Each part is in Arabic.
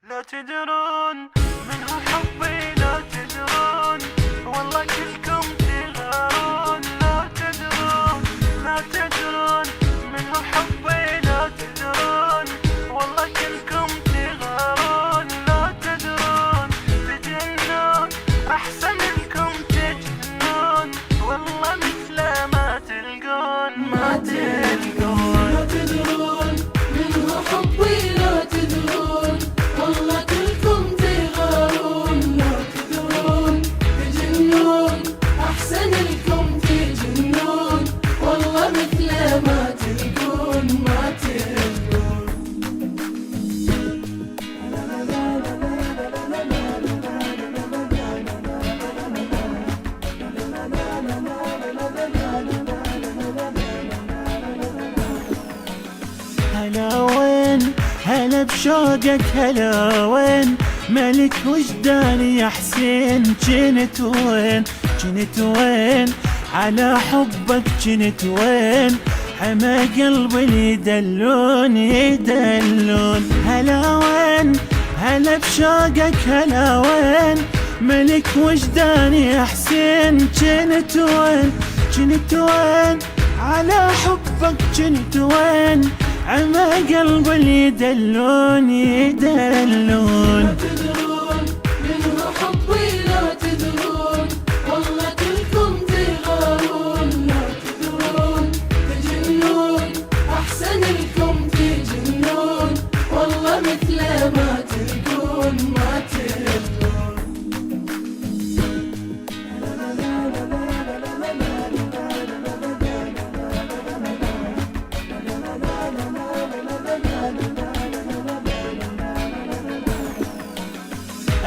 لا تدرون من هو حبي، لا تدرون والله كلكم تغارون. لا تدرون من هو حبي، لا تدرون والله كلكم تغارون. لا تدرون تجنون أحسن لكم تجنون، والله مثل ما تلقون ما تلقون. لا تدرون من هو حبي، لا تدرون والله كلكم تغارون. لا تدرون تجنون أحسن لكم تجنون، والله مثل ما تلقون ما تلقون. هلا وين هلا بشوقك، هلا وين ملك وجداني يا حسين. جنت وين على حبك جنت وين، حما قلبي اللي يدلون. هلا وين هلا بشوقك، هلا وين ملك وجداني يا حسين. جنت وين على حبك جنت وين، عما قلبي اللي يدلون. لا تدرون من هو حبي، لا تدرون والله كلكم تغارون. لا تدرون تجنون أحسن لكم تجنون، والله مثل ما تلقون ما تلقون.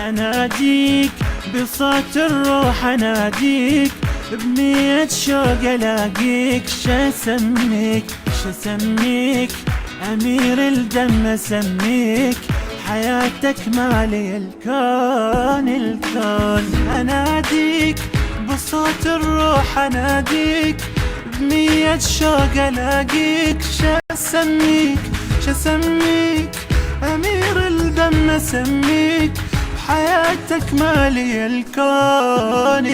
أناديك بصوت الروح، أناديك بنية شوق ألاقيك. شسميك أمير الدم أسميك، حياتك مالي الكون. أناديك بصوت الروح، أناديك بنية شوق ألاقيك. شسميك أمير الدم أسميك، حياتك مالي الكون.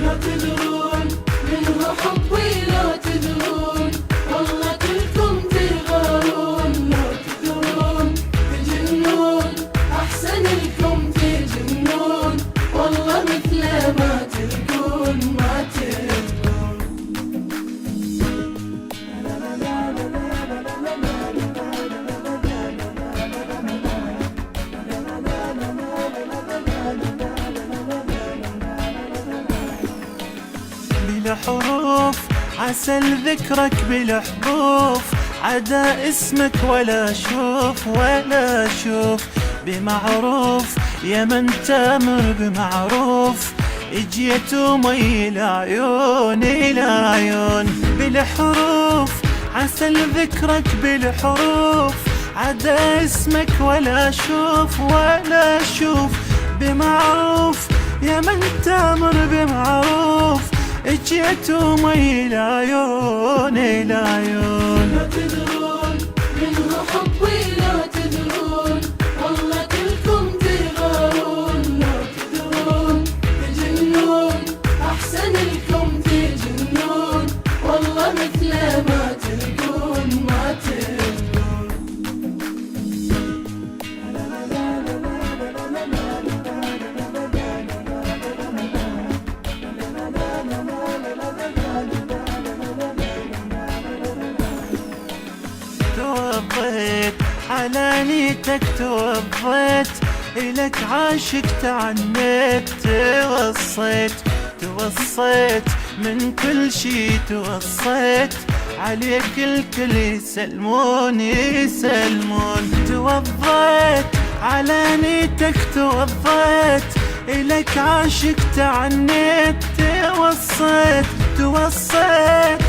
لا تدرون من هو حبي، لا تدرون والله كلكم تغارون. لا تدرون تجنون أحسن لكم تجنون، والله مثل ما تلقون ما تلقون. بلا حروف عسل ذكرك، بلا حروف عدا اسمك ولا شوف بمعروف يا من تامر بمعروف، اجيت ومي العيون بلا حروف عسل ذكرك، بلا حروف عدا اسمك ولا شوف بمعروف يا من تامر بمعروف، اجيت ومي العيون. لا تدرون من هو حبي، لا تدرون والله كلكم تغارون. لا تدرون تجنون أحسن لكم تجنون، والله مثل ما تلقون ما تلقون. توضيت على نيتك، توضيت إلك عاشق تعنيت. توصيت من كل شي، توصيت عليك الكل يسلمون. توضيت على نيتك، توضيت إلك عاشق تعنيت. توصيت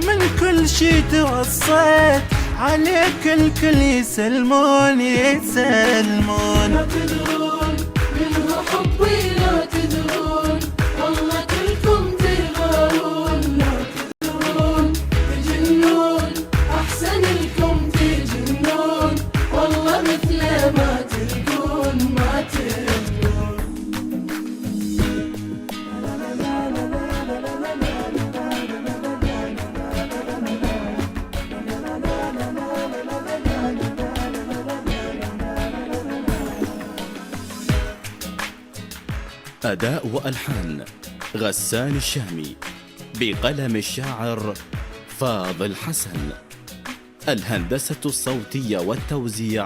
من كل شي، توصيت عليك الكل يسلمون. لا تدرون من هو حبي، لا تدرون والله كلكم تغارون. لا تدرون تجنون أحسن لكم تجنون، والله مثل ما تلقون. أداء وألحان غسان الشامي، بقلم الشاعر فاضل حسن. الهندسة الصوتية والتوزيع